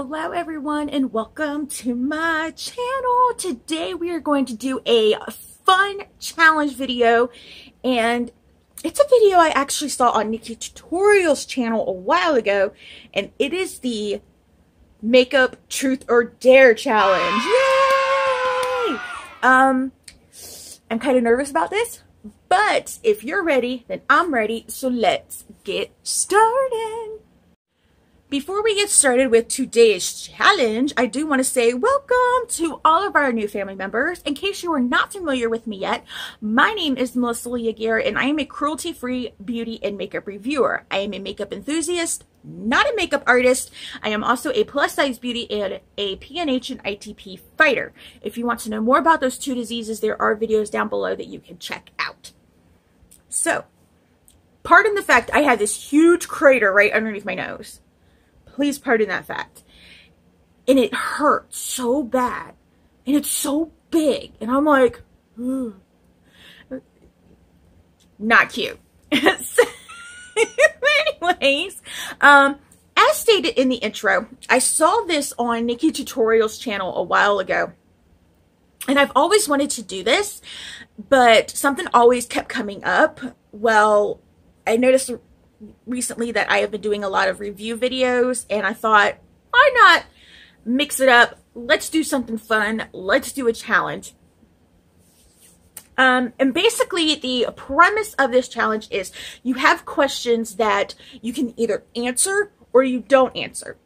Hello everyone and welcome to my channel. Today we are going to do a fun challenge video, and it's a video I actually saw on Nikki Tutorial's channel a while ago, and it is the Makeup Truth or Dare challenge. Yay! I'm kind of nervous about this, but if you're ready, then I'm ready, so let's get started. Before we get started with today's challenge, I do want to say welcome to all of our new family members. In case you are not familiar with me yet, my name is Leah Garrett, and I am a cruelty-free beauty and makeup reviewer. I am a makeup enthusiast, not a makeup artist. I am also a plus-size beauty and a PNH and ITP fighter. If you want to know more about those two diseases, there are videos down below that you can check out. So, pardon the fact I have this huge crater right underneath my nose. Please pardon that fact. And it hurts so bad. And it's so big. And I'm like, ooh. Not cute. So, anyways, as stated in the intro, I saw this on Nikki Tutorial's channel a while ago. And I've always wanted to do this, but something always kept coming up. Well, I noticed recently that I have been doing a lot of review videos, and I thought, why not mix it up? Let's do something fun. Let's do a challenge. And basically the premise of this challenge is you have questions that you can either answer or you don't answer.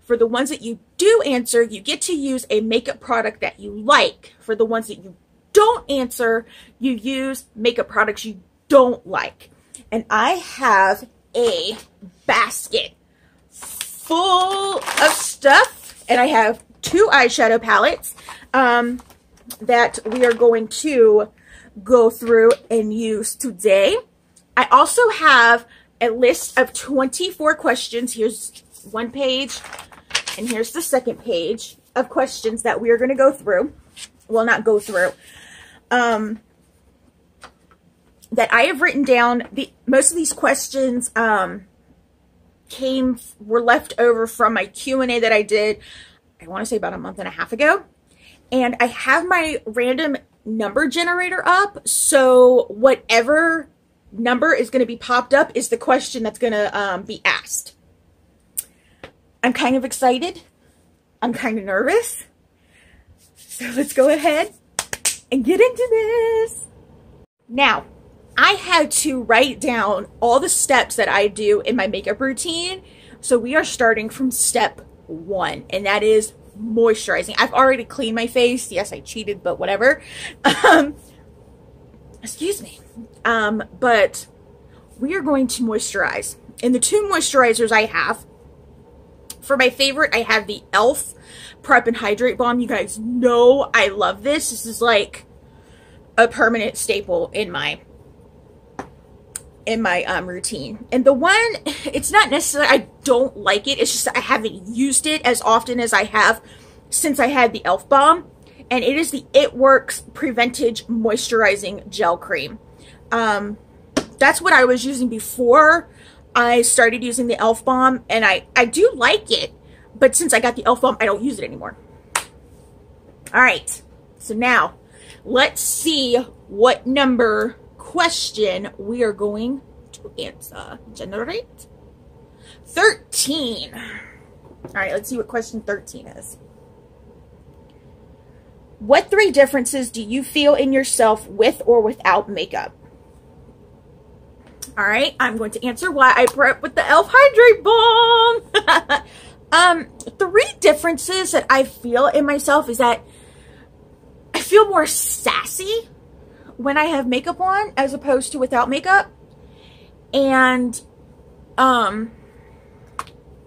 For the ones that you do answer, you get to use a makeup product that you like. For the ones that you don't answer, you use makeup products you don't like. And I have a basket full of stuff, and I have 2 eyeshadow palettes that we are going to go through and use today. I also have a list of 24 questions. Here's one page, and here's the second page of questions that we are going to go through. Well, not go through. That I have written down. Most of these questions were left over from my Q&A that I did, I want to say about a month and a half ago. And I have my random number generator up, so whatever number is going to be popped up is the question that's going to be asked. I'm kind of excited. I'm kind of nervous. So let's go ahead and get into this. Now, I had to write down all the steps that I do in my makeup routine. So we are starting from step 1, and that is moisturizing. I've already cleaned my face. Yes, I cheated, but whatever. Excuse me. But we are going to moisturize. And the 2 moisturizers I have, for my favorite, I have the e.l.f. Prep and Hydrate Balm. You guys know I love this. This is like a permanent staple in my routine. And the one, it's not necessarily I don't like it, it's just I haven't used it as often as I have since I had the e.l.f. Balm, and it is the It Works Preventage Moisturizing Gel Cream. That's what I was using before I started using the e.l.f. Balm, and I do like it, but since I got the e.l.f. Balm, I don't use it anymore. Alright, so now let's see what number question we are going to answer. Generate 13. All right, let's see what question 13 is. What 3 differences do you feel in yourself with or without makeup? All right, I'm going to answer why I prep with the e.l.f. Hydrate Balm. 3 differences that I feel in myself is that I feel more sassy when I have makeup on as opposed to without makeup. And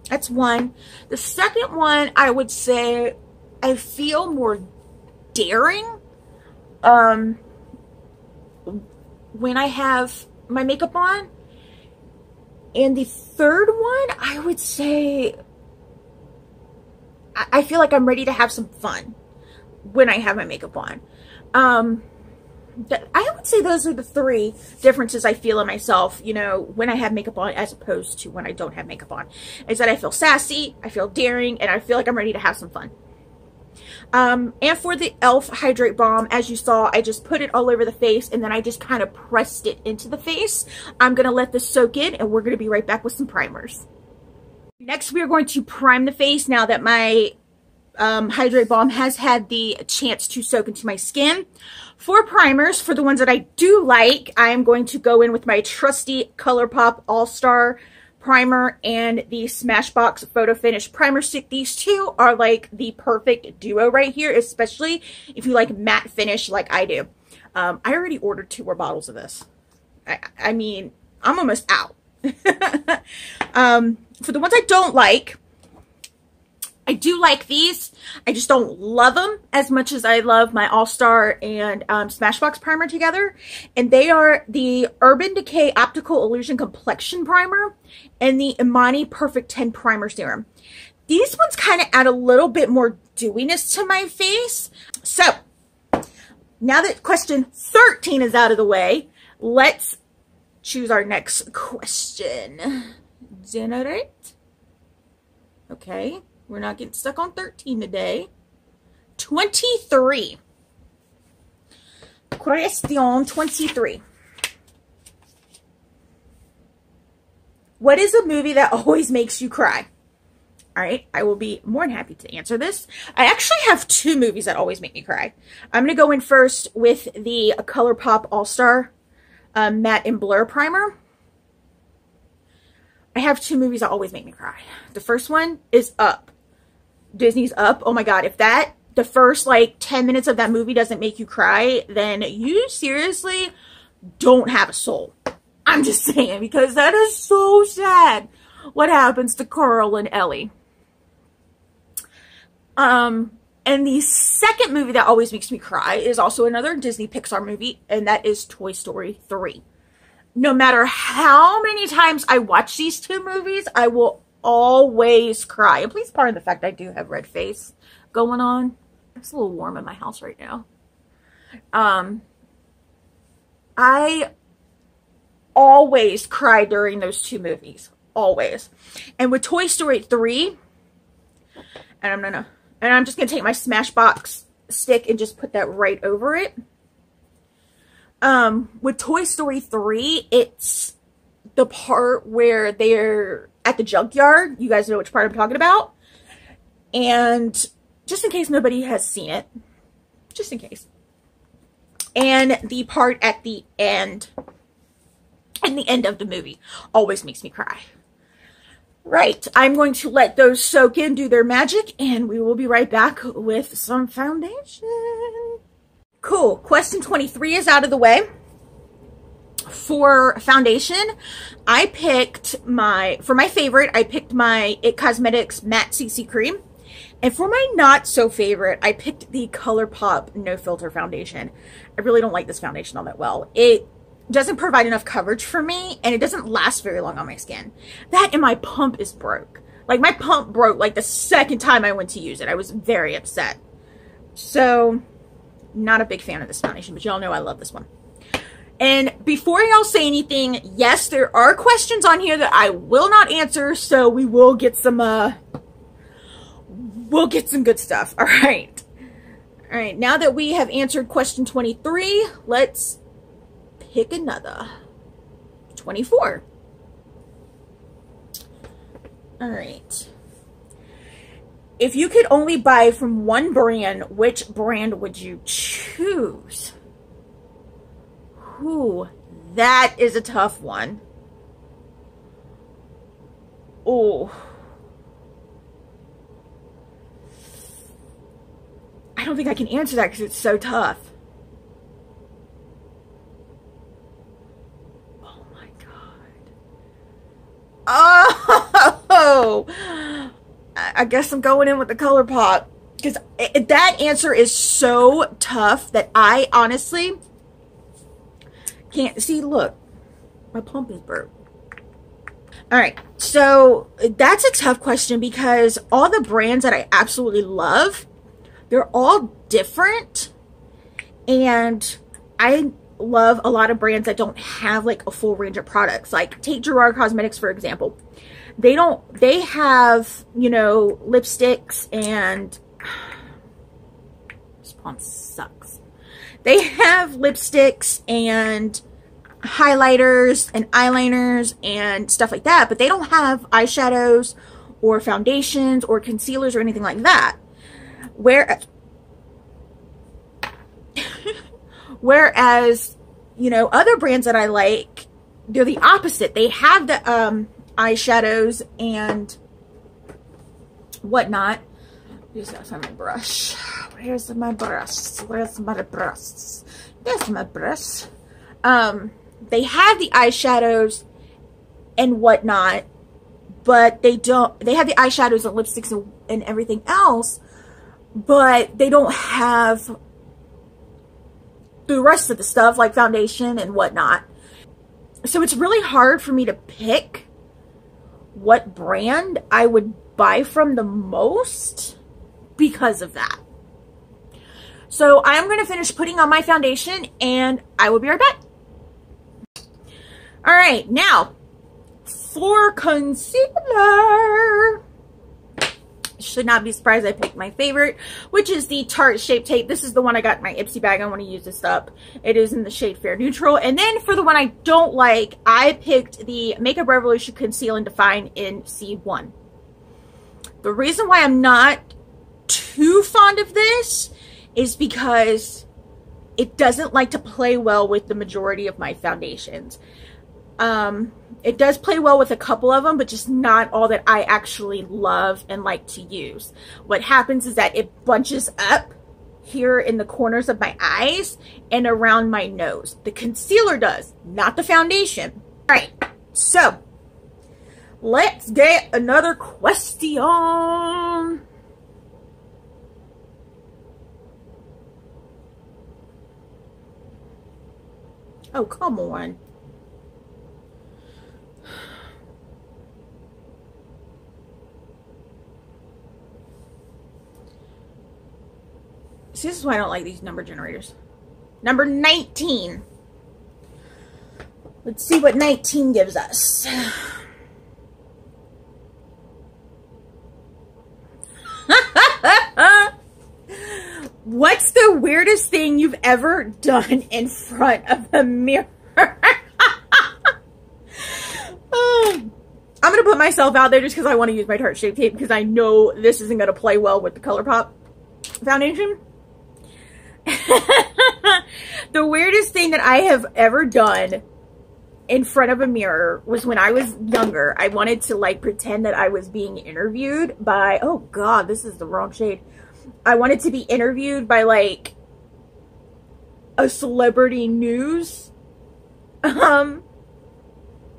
that's one. The second one, I would say I feel more daring when I have my makeup on. And the third one, I would say I feel like I'm ready to have some fun when I have my makeup on. I would say those are the three differences I feel in myself, you know, when I have makeup on as opposed to when I don't have makeup on. Is that I feel sassy, I feel daring, and I feel like I'm ready to have some fun. And for the e.l.f. Hydrate Balm, as you saw, I just put it all over the face and then I just kind of pressed it into the face. I'm going to let this soak in and we're going to be right back with some primers. Next, we are going to prime the face now that my Hydrate Balm has had the chance to soak into my skin. For primers, for the ones that I do like, I am going to go in with my trusty Colourpop All-Star Primer and the Smashbox Photo Finish Primer Stick. These two are like the perfect duo right here, especially if you like matte finish like I do. I already ordered 2 more bottles of this. I mean, I'm almost out. For the ones I don't like, I do like these. I just don't love them as much as I love my All-Star and Smashbox Primer together. And they are the Urban Decay Optical Illusion Complexion Primer and the Imani Perfect 10 Primer Serum. These ones kind of add a little bit more dewiness to my face. So, now that question 13 is out of the way, let's choose our next question. Generate. Okay. We're not getting stuck on 13 today. 23. Question 23. What is a movie that always makes you cry? All right, I will be more than happy to answer this. I actually have 2 movies that always make me cry. I'm going to go in first with the Colourpop All-Star Matte and Blur Primer. I have 2 movies that always make me cry. The first one is Up. Disney's Up. Oh my god, if the first like 10 minutes of that movie doesn't make you cry, then you seriously don't have a soul. I'm just saying, because that is so sad what happens to Carl and Ellie. And the second movie that always makes me cry is also another Disney Pixar movie, and that is Toy Story 3. No matter how many times I watch these 2 movies, I will always cry. And please pardon the fact I do have red face going on. It's a little warm in my house right now. I always cry during those 2 movies. Always. And with Toy Story 3, and I'm just gonna take my Smashbox stick and just put that right over it. With Toy Story 3, it's the part where they're at the junkyard. You guys know which part I'm talking about. And just in case nobody has seen it, just in case. And the part at the end, and the end of the movie, always makes me cry. Right, I'm going to let those soak in, do their magic, and we will be right back with some foundation. Cool, question 23 is out of the way. For foundation, I picked for my favorite, I picked my IT Cosmetics Matte CC Cream. And for my not so favorite, I picked the Colourpop No Filter Foundation. I really don't like this foundation all that well. It doesn't provide enough coverage for me, and it doesn't last very long on my skin. That and my pump is broke. Like, my pump broke like the second time I went to use it. I was very upset. So, not a big fan of this foundation, but y'all know I love this one. And before y'all say anything, yes, there are questions on here that I will not answer, so we will get some, good stuff. All right. All right, now that we have answered question 23, let's pick another. 24. All right. If you could only buy from one brand, which brand would you choose? Ooh, that is a tough one. Oh. I don't think I can answer that because it's so tough. Oh my god. Oh! I guess I'm going in with the Colourpop. Because that answer is so tough that I honestly can't see. Look, my pump is broke. All right, so that's a tough question because all the brands that I absolutely love, they're all different, and I love a lot of brands that don't have like a full range of products. Like take Gerard Cosmetics, for example. They have, you know, lipsticks and this palm sucks. They have lipsticks and highlighters and eyeliners and stuff like that, but they don't have eyeshadows or foundations or concealers or anything like that. Whereas, you know, other brands that I like, they're the opposite. They have the eyeshadows and whatnot. Just gotta find my brush. Where's my brush? Where's my brush? There's my brush. They have the eyeshadows and whatnot, but they don't. They have the eyeshadows and lipsticks and everything else, but they don't have the rest of the stuff like foundation and whatnot. So it's really hard for me to pick what brand I would buy from the most because of that. So I'm going to finish putting on my foundation and I will be right back. All right, now for concealer. Should not be surprised I picked my favorite, which is the Tarte Shape Tape. This is the one I got in my Ipsy bag. I want to use this up. It is in the shade Fair Neutral. And then for the one I don't like, I picked the Makeup Revolution Conceal and Define in C1. The reason why I'm not too fond of this is because it doesn't like to play well with the majority of my foundations. It does play well with a couple of them, but just not all that I actually love and like to use. What happens is that it bunches up here in the corners of my eyes and around my nose. The concealer does, not the foundation. All right, so let's get another question. Oh, come on. See, this is why I don't like these number generators. Number 19. Let's see what 19 gives us. What's the weirdest thing you've ever done in front of a mirror? I'm going to put myself out there just because I want to use my Tarte Shape Tape because I know this isn't going to play well with the Colourpop foundation. The weirdest thing that I have ever done in front of a mirror was when I was younger. I wanted to like pretend that I was being interviewed by, oh God, this is the wrong shade. I wanted to be interviewed by like a celebrity news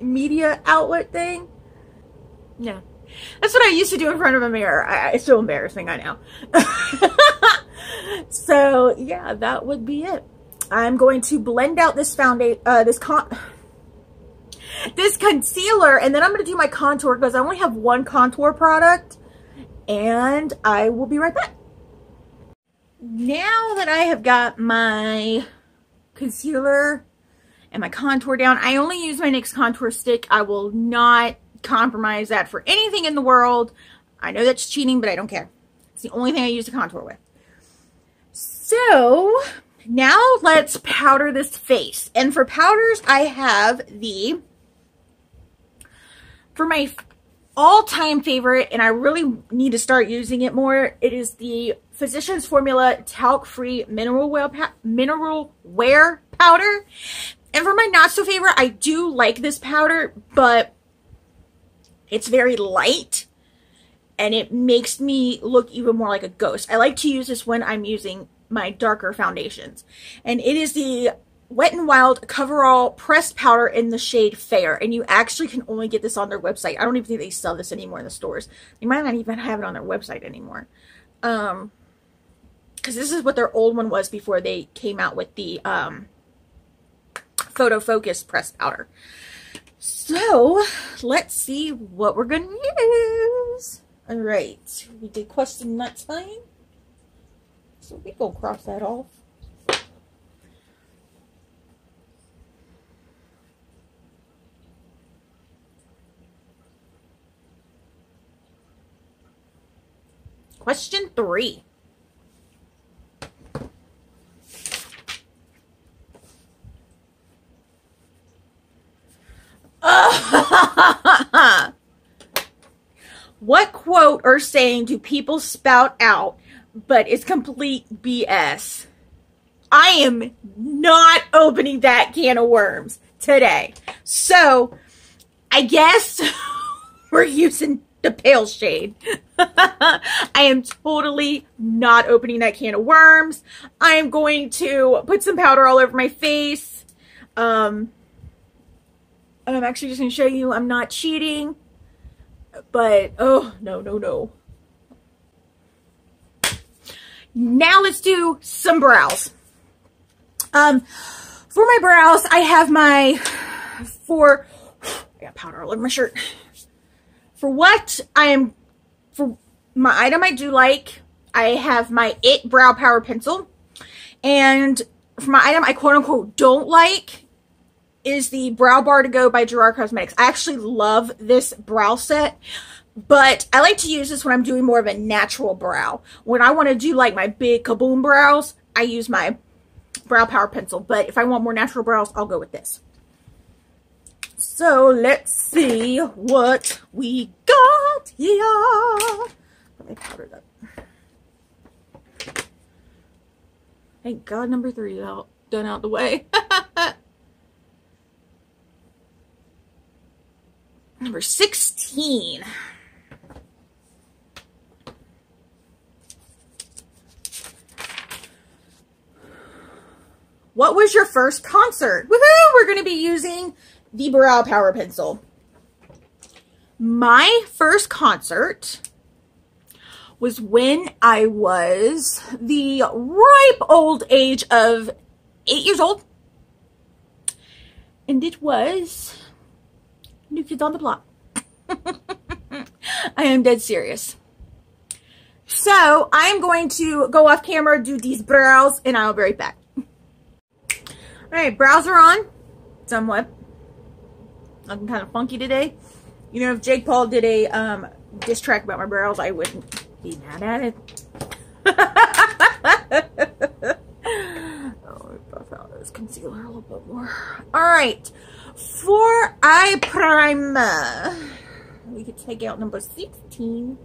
media outlet thing. Yeah. That's what I used to do in front of a mirror. It's so embarrassing, I know. So, yeah, that would be it. I'm going to blend out this foundation, this concealer, and then I'm going to do my contour because I only have one contour product, and I will be right back. Now that I have got my concealer and my contour down, I only use my NYX contour stick. I will not compromise that for anything in the world. I know that's cheating, but I don't care. It's the only thing I use to contour with. So now let's powder this face. And for powders, I have for my all-time favorite, and I really need to start using it more, it is the Physicians Formula Talc-Free Mineral Wear Powder. And for my not-so-favorite, I do like this powder, but it's very light, and it makes me look even more like a ghost. I like to use this when I'm using my darker foundations. And it is the WetnWild CoverAll Pressed Powder in the shade Fair. And you actually can only get this on their website. I don't even think they sell this anymore in the stores. They might not even have it on their website anymore. Because this is what their old one was before they came out with the Photo Focus Pressed Powder. So, let's see what we're going to use. Alright, we did question that time. So we go cross that off. Question 3. What quote or saying do people spout out, but it's complete BS? I am not opening that can of worms today. So, I guess we're using the pale shade. I am totally not opening that can of worms. I am going to put some powder all over my face. And I'm actually just going to show you I'm not cheating. But, oh, no, no, no. Now let's do some brows. For my brows, I have my, I got powder all over my shirt. For my item I do like, I have my It Brow Power Pencil. And for my item I quote unquote don't like, is the Brow Bar to Go by Gerard Cosmetics. I actually love this brow set, but I like to use this when I'm doing more of a natural brow. When I want to do like my big kaboom brows, I use my Brow Power Pencil, but if I want more natural brows, I'll go with this. So let's see what we got here. Let me powder that. Thank God number 3 is done out the way. Number 16. What was your first concert? Woohoo! We're going to be using the Brow Power Pencil. My first concert was when I was the ripe old age of 8 years old. And it was New Kids on the Block. I am dead serious. So I'm going to go off camera, do these brows, and I'll be right back. Alright, brows are on. Somewhat. Looking kind of funky today. You know, if Jake Paul did a diss track about my brows, I wouldn't be mad at it. Oh, let me buff out this concealer a little bit more. Alright. For eye primer, we could take out number 16.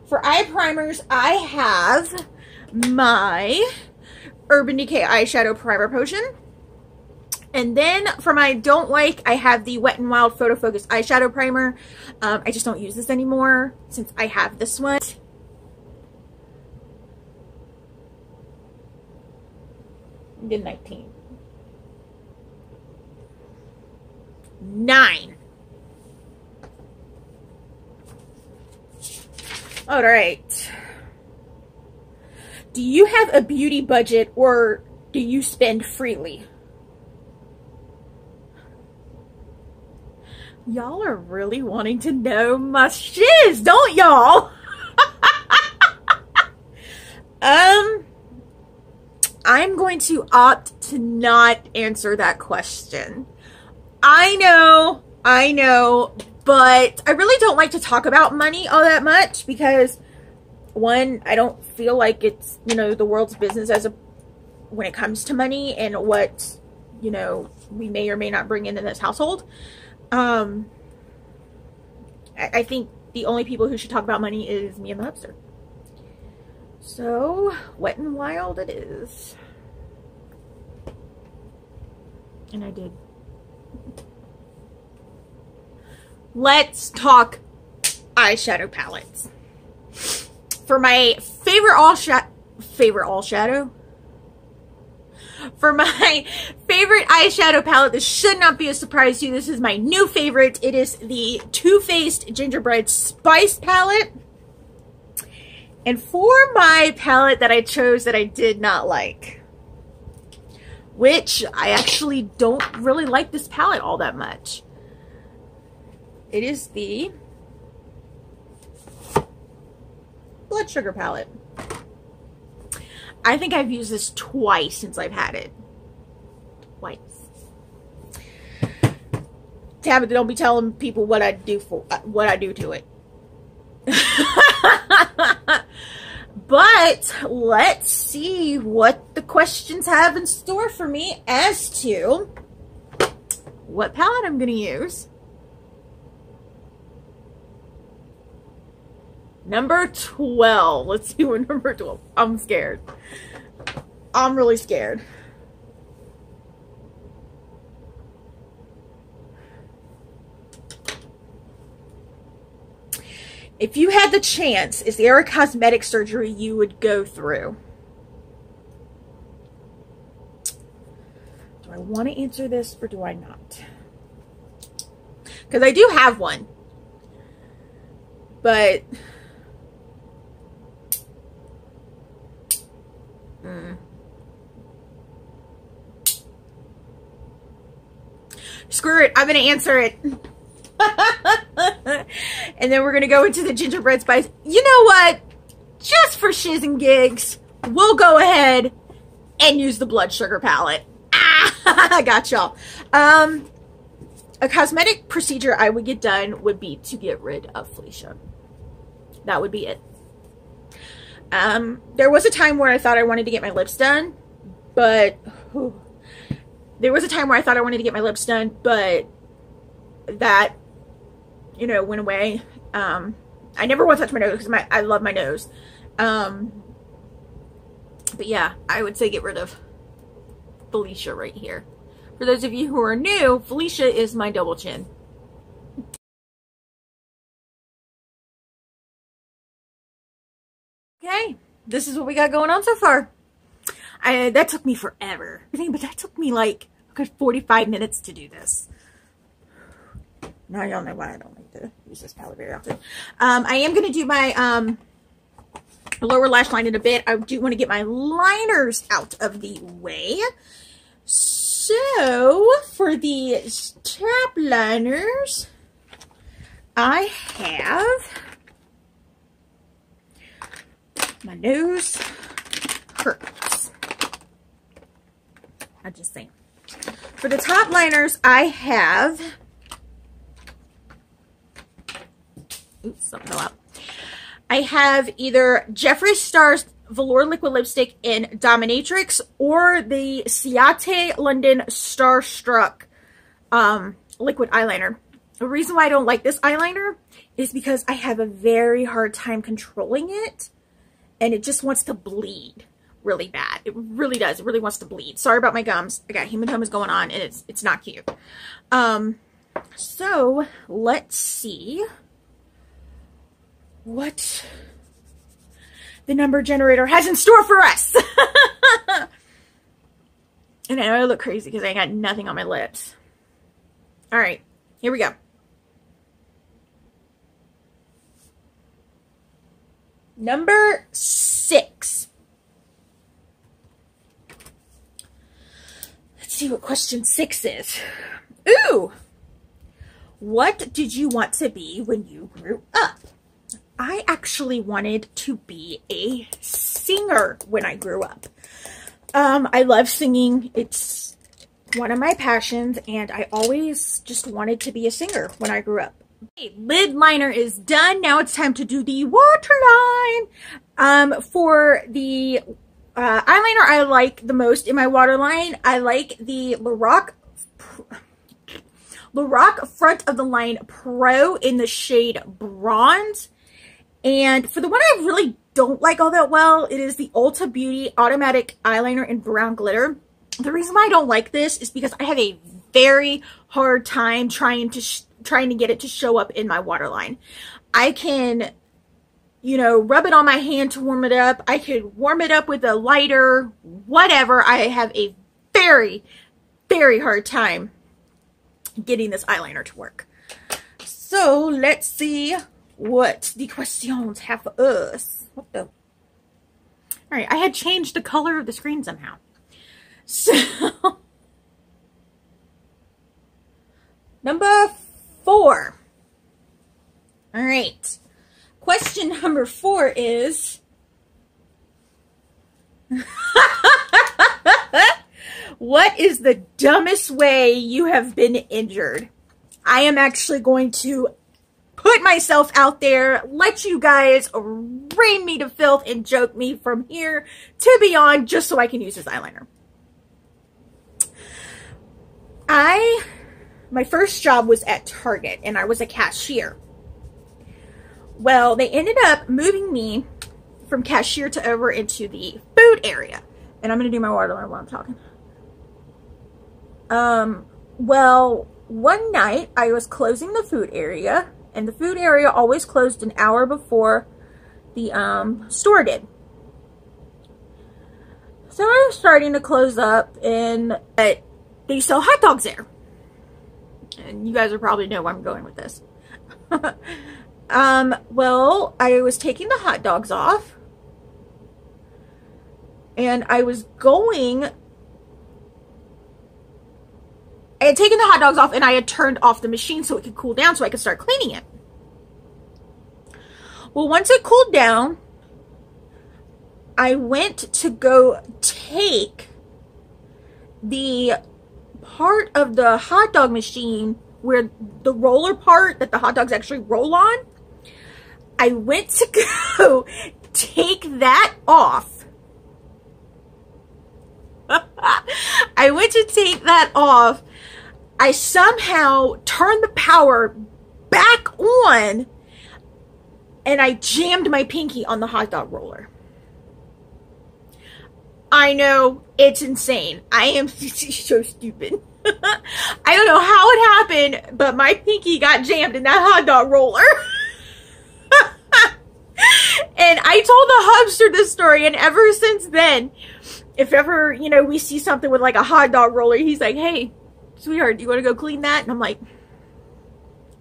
For eye primers, I have my Urban Decay Eyeshadow Primer Potion. And then for my don't like, I have the Wet n Wild Photo Focus Eyeshadow Primer. I just don't use this anymore since I have this one. I did 19. 9. All right. Do you have a beauty budget or do you spend freely? Y'all are really wanting to know my shiz, don't y'all? I'm going to opt to not answer that question. I know, but I really don't like to talk about money all that much because, one, I don't feel like it's, you know, the world's business when it comes to money and what, you know, we may or may not bring in this household. I think the only people who should talk about money is me and the hubster. So, Wet n Wild it is. And I did. Let's talk eyeshadow palettes. For my favorite eyeshadow palette, this should not be a surprise to you. This is my new favorite. It is the Too Faced Gingerbread Spice palette. And for my palette that I chose that I did not like, which I actually don't really like this palette all that much. It is the Blood Sugar palette. I think I've used this twice since I've had it. Twice. Tabitha, don't be telling people what I do to it. But let's see what the questions have in store for me as to what palette I'm going to use. Number 12. Let's see what number 12. I'm scared. I'm really scared. If you had the chance, is there a cosmetic surgery you would go through? Do I want to answer this or do I not? Because I do have one. But... screw it. I'm going to answer it. And then we're going to go into the gingerbread spice. You know what? Just for shiz and gigs, we'll go ahead and use the blood sugar palette. I got y'all. A cosmetic procedure I would get done would be to get rid of Felicia. That would be it. There was a time where I thought I wanted to get my lips done, but that, you know, went away. I never once touched my nose because I love my nose. But yeah, I would say get rid of Felicia right here. For those of you who are new, Felicia is my double chin. Okay, this is what we got going on so far. That took me forever. But that took me like a good 45 minutes to do this. Now y'all know why I don't like to use this palette very often. I am going to do my lower lash line in a bit. I do want to get my liners out of the way. So, for the top liners, I have... my nose hurts. I just saying. For the top liners, I have... oops, something fell out. I have either Jeffree Star's Velour Liquid Lipstick in Dominatrix or the Ciate London Starstruck liquid eyeliner. The reason why I don't like this eyeliner is because I have a very hard time controlling it, and it just wants to bleed really bad. It really does. It really wants to bleed. Sorry about my gums. I got hematomas going on, and it's not cute. So let's see what the number generator has in store for us. And I know I look crazy because I got nothing on my lips. All right, here we go. Number 6. Let's see what question 6 is. Ooh! What did you want to be when you grew up? I actually wanted to be a singer when I grew up. I love singing. It's one of my passions, and I always just wanted to be a singer when I grew up. Okay, lid liner is done. Now it's time to do the waterline. For the eyeliner I like the most in my waterline, I like the Lorac Front of the Line Pro in the shade Bronze. And for the one I really don't like all that well, it is the Ulta Beauty Automatic Eyeliner in Brown Glitter. The reason why I don't like this is because I have a very hard time trying to get it to show up in my waterline. I can, you know, rub it on my hand to warm it up. I could warm it up with a lighter, whatever. I have a very, very hard time getting this eyeliner to work. So let's see what the questions have for us. What the? All right, I had changed the color of the screen somehow. So, number 4. All right. Question number 4 is, what is the dumbest way you have been injured? I am actually going to put myself out there, let you guys ream me to filth and joke me from here to beyond just so I can use this eyeliner. My first job was at Target and I was a cashier. Well, they ended up moving me from cashier to over into the food area. And I'm going to do my waterline while I'm talking. Well, one night I was closing the food area, and the food area always closed an hour before the store did. So I was starting to close up, and they sell hot dogs there. And you guys will probably know where I'm going with this. Well, I was taking the hot dogs off, and I had taken the hot dogs off and I had turned off the machine so it could cool down so I could start cleaning it. Well, once it cooled down, I went to go take the part of the hot dog machine where the roller part that the hot dogs actually roll on. I went to go take that off. I went to take that off. I somehow turned the power back on and I jammed my pinky on the hot dog roller. I know, it's insane. I am so stupid. I don't know how it happened, but my pinky got jammed in that hot dog roller. And I told the hubster this story, and ever since then, if ever, you know, we see something with like a hot dog roller, he's like, hey, sweetheart, do you want to go clean that? And I'm like,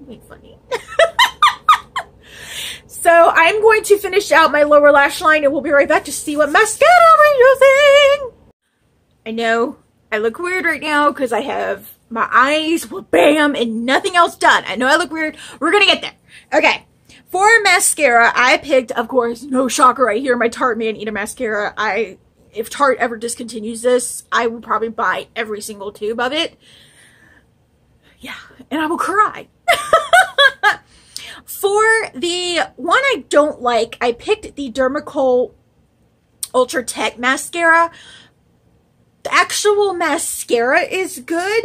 you ain't funny. So I'm going to finish out my lower lash line, and we'll be right back to see what mascara we're using. I know I look weird right now because I have my eyes with Bam and nothing else done. I know I look weird. We're going to get there. Okay. For mascara, I picked, of course, no shocker right here, my Tarte Man Eater mascara. If Tarte ever discontinues this, I will probably buy every single tube of it. Yeah, and I will cry. For the one I don't like, I picked the Dermacol Ultra Tech mascara. The actual mascara is good.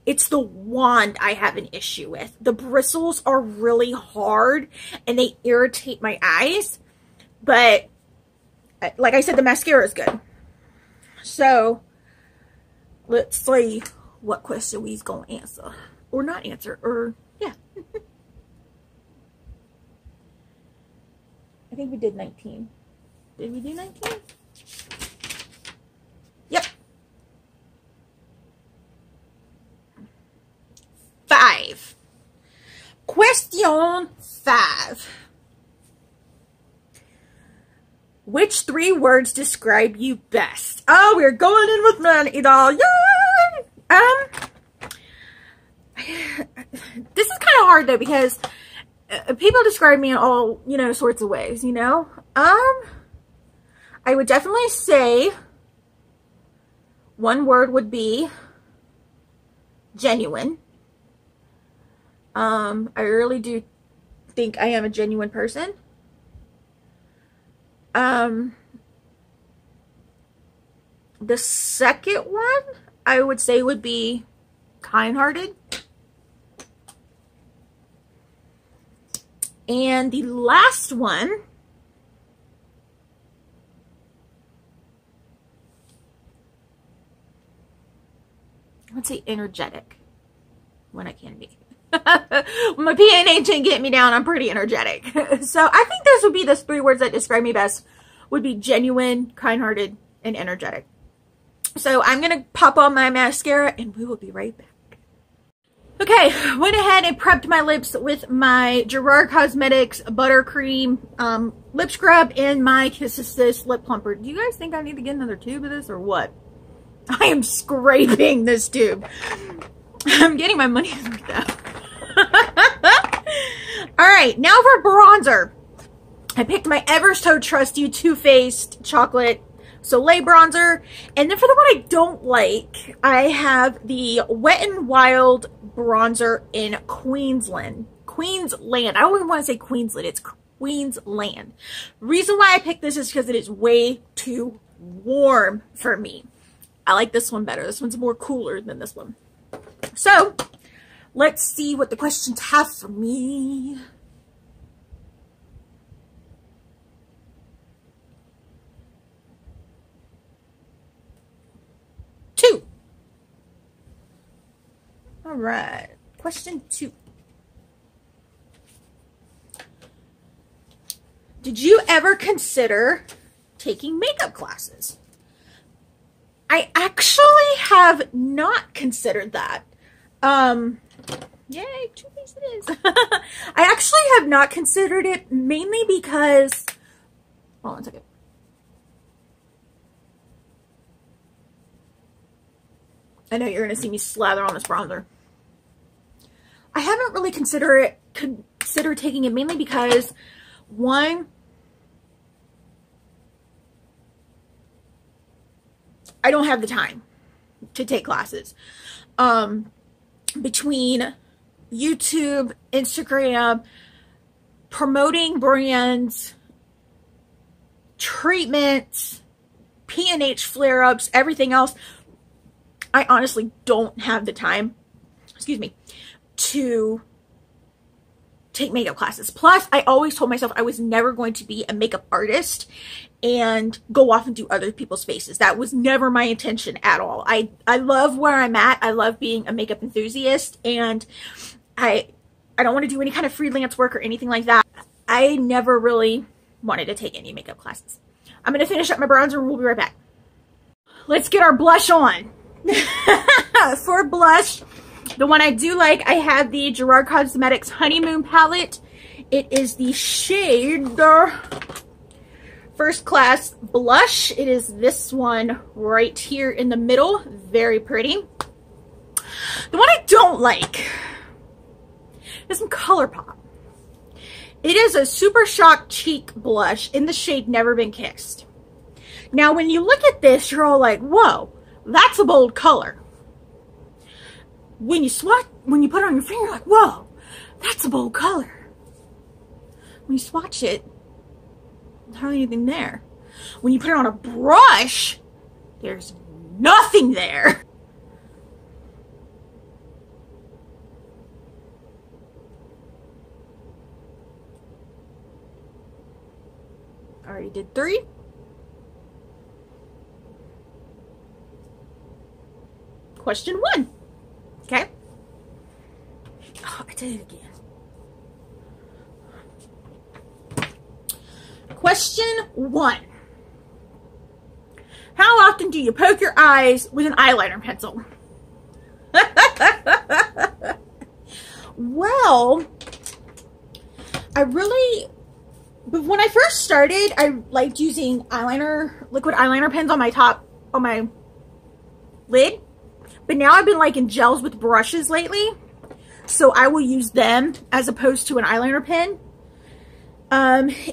It's the wand I have an issue with. The bristles are really hard and they irritate my eyes. But like I said, the mascara is good. So let's see what question we's gonna answer. Or not answer, or yeah. I think we did 19. Did we do 19? Yep. 5. Question 5. Which 3 words describe you best? Oh, we're going in with man-eater. Yay! This is kind of hard though because people describe me in all, you know, sorts of ways, you know. I would definitely say one word would be genuine. I really do think I am a genuine person. The second one I would say would be kind-hearted. And the last one I would say energetic when I can be. When my PNH ain't getting me down, I'm pretty energetic. So I think those would be the 3 words that describe me best, would be genuine, kind-hearted, and energetic. So I'm going to pop on my mascara and we will be right back. Okay, went ahead and prepped my lips with my Gerard Cosmetics Buttercream lip scrub and my Kiss Assist lip plumper. Do you guys think I need to get another tube of this or what? I am scraping this tube. I'm getting my money's worth out. Alright, now for bronzer. I picked my ever so trusty Too Faced Chocolate Soleil bronzer. And then for the one I don't like, I have the Wet n Wild bronzer in Queensland. Queensland. I always want to say Queensland. It's Queensland. Reason why I picked this is because it is way too warm for me. I like this one better. This one's more cooler than this one. So, let's see what the questions have for me. Two. All right. Question 2. Did you ever consider taking makeup classes? I actually have not considered that. Yay, 2 things it is. I actually have not considered it, mainly because, hold on a second. I know you're going to see me slather on this bronzer. I haven't really considered taking it, mainly because, one, I don't have the time to take classes. Between YouTube, Instagram, promoting brands, treatments, P&H flare-ups, everything else, I honestly don't have the time, excuse me, to take makeup classes. Plus, I always told myself I was never going to be a makeup artist and go off and do other people's faces. That was never my intention at all. I love where I'm at. I love being a makeup enthusiast, and I don't want to do any kind of freelance work or anything like that. I never really wanted to take any makeup classes. I'm going to finish up my bronzer and we'll be right back. Let's get our blush on. For blush, the one I do like, I have the Gerard Cosmetics Honeymoon palette. It is the shade First Class Blush. It is this one right here in the middle. Very pretty. The one I don't like is some Colourpop. It is a Super Shock Cheek Blush in the shade Never Been Kissed. Now, when you look at this, you're all like, whoa, that's a bold color. When you put it on your finger, you're like, whoa, that's a bold color. When you swatch it, there's hardly anything there. When you put it on a brush, there's nothing there. Already did 3. Question 1. Okay. Oh, I did it again. Question 1. How often do you poke your eyes with an eyeliner pencil? Well, but when I first started, I liked using liquid eyeliner pens on my lid. But now I've been liking gels with brushes lately, so I will use them as opposed to an eyeliner pen.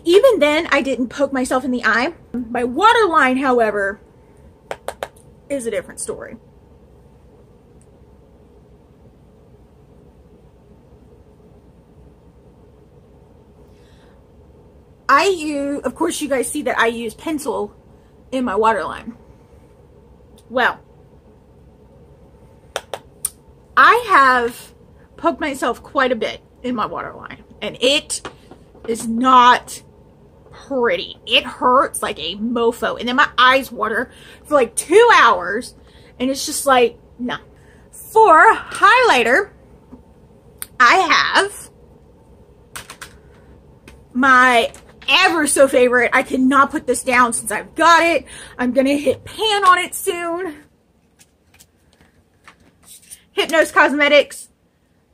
Even then, I didn't poke myself in the eye. My waterline, however, is a different story. Of course, you guys see that I use pencil in my waterline. Well, I have poked myself quite a bit in my waterline, and it is not pretty. It hurts like a mofo, and then my eyes water for like 2 hours, and it's just like, no. For highlighter, I have my ever so favorite. I cannot put this down since I've got it. I'm gonna hit pan on it soon. Hypnose Cosmetics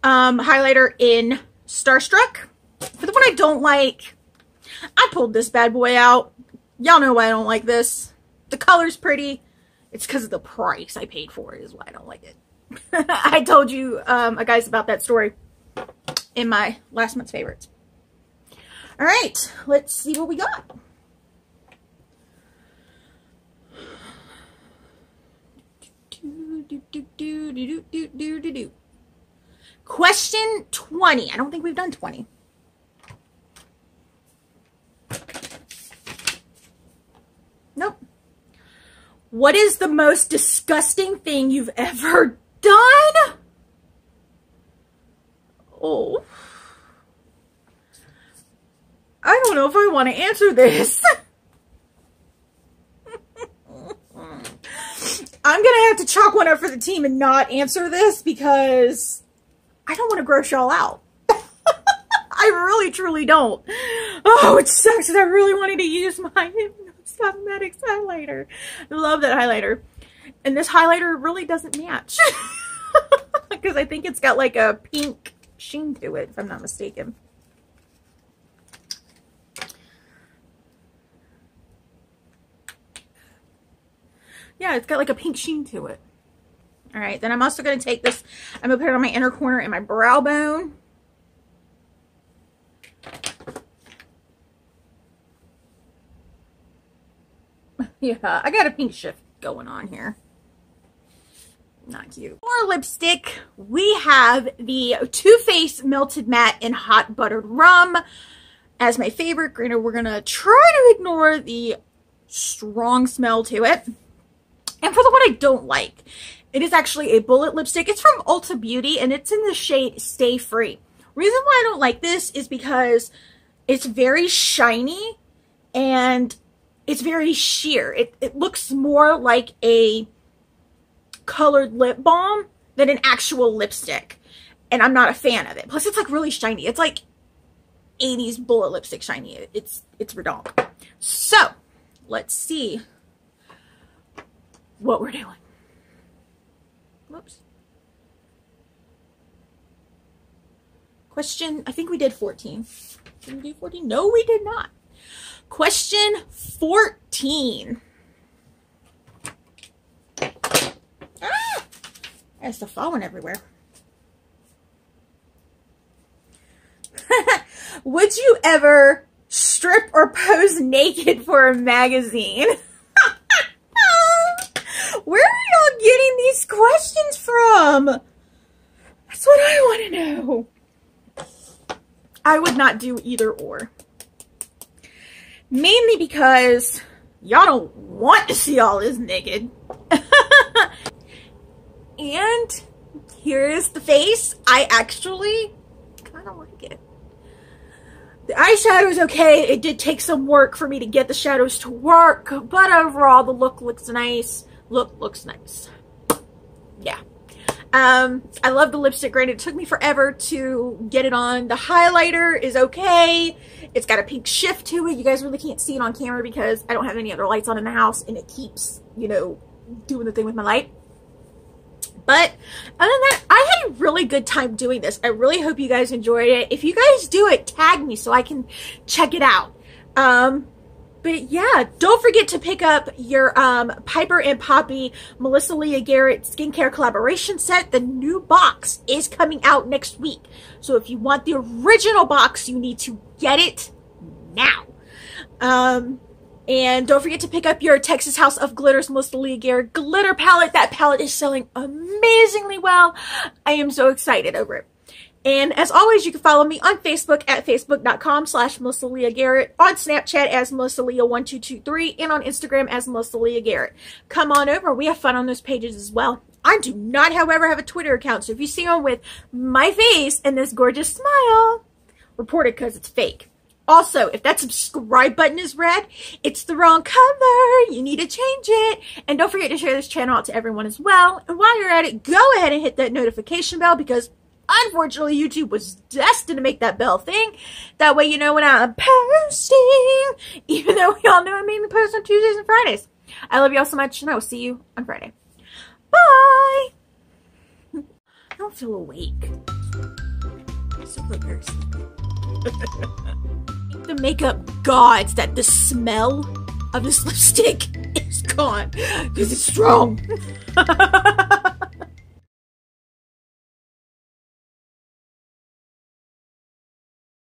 highlighter in Starstruck. For the one I don't like, I pulled this bad boy out. Y'all know why I don't like this. The color's pretty. It's because of the price I paid for it is why I don't like it. I told you guys about that story in my last month's favorites. All right, let's see what we got. Question 20. I don't think we've done 20. Nope. What is the most disgusting thing you've ever done? Oh. I don't know if I want to answer this. I'm going to have to chalk one up for the team and not answer this because I don't want to gross y'all out. I really, truly don't. Oh, it sucks because I really wanted to use my Cosmetics highlighter. I love that highlighter. And this highlighter really doesn't match. Because I think it's got like a pink sheen to it, if I'm not mistaken. Yeah, it's got like a pink sheen to it. All right, then I'm also going to take this, I'm going to put it on my inner corner and my brow bone. Yeah, I got a pink shift going on here. Not cute. For lipstick, we have the Too Faced Melted Matte in Hot Buttered Rum as my favorite. Granted, we're going to try to ignore the strong smell to it. And for the one I don't like, it is actually a bullet lipstick. It's from Ulta Beauty and it's in the shade Stay Free. Reason why I don't like this is because it's very shiny and it's very sheer. It looks more like a colored lip balm than an actual lipstick. And I'm not a fan of it. Plus it's like really shiny. It's like 80s bullet lipstick shiny. It's redonk. So let's see what we're doing. Whoops. Question, I think we did 14. Did we do 14? No, we did not. Question 14. Ah! There's stuff falling everywhere. Would you ever strip or pose naked for a magazine? Where are y'all getting these questions from? That's what I want to know. I would not do either or. Mainly because y'all don't want to see all this naked. And here's the face. I actually kind of like it. The eyeshadow is okay. It did take some work for me to get the shadows to work, but overall the look looks nice. Looks nice. Yeah. I love the lipstick. Granted, it took me forever to get it on. The highlighter is okay. It's got a pink shift to it. You guys really can't see it on camera because I don't have any other lights on in the house and it keeps, you know, doing the thing with my light. But other than that, I had a really good time doing this. I really hope you guys enjoyed it. If you guys do it, tag me so I can check it out. But yeah, don't forget to pick up your Piper and Poppy Melissa Leah Garrett skincare collaboration set. The new box is coming out next week. So if you want the original box, you need to get it now. And don't forget to pick up your Texas House of Glitters Melissa Leah Garrett glitter palette. That palette is selling amazingly well. I am so excited over it. And as always, you can follow me on Facebook at facebook.com/Melissa Leah Garrett, on Snapchat as Melissa Leah 1223, and on Instagram as Melissa Leah Garrett. Come on over. We have fun on those pages as well. I do not, however, have a Twitter account. So if you see one with my face and this gorgeous smile, report it because it's fake. Also, if that subscribe button is red, it's the wrong color. You need to change it. And don't forget to share this channel out to everyone as well. And while you're at it, go ahead and hit that notification bell because unfortunately, YouTube was destined to make that bell thing. That way you know when I'm posting. Even though we all know I mainly post on Tuesdays and Fridays. I love y'all so much, and I will see you on Friday. Bye! I don't feel awake. So embarrassing. The makeup gods that the smell of this lipstick is gone. Because it's strong.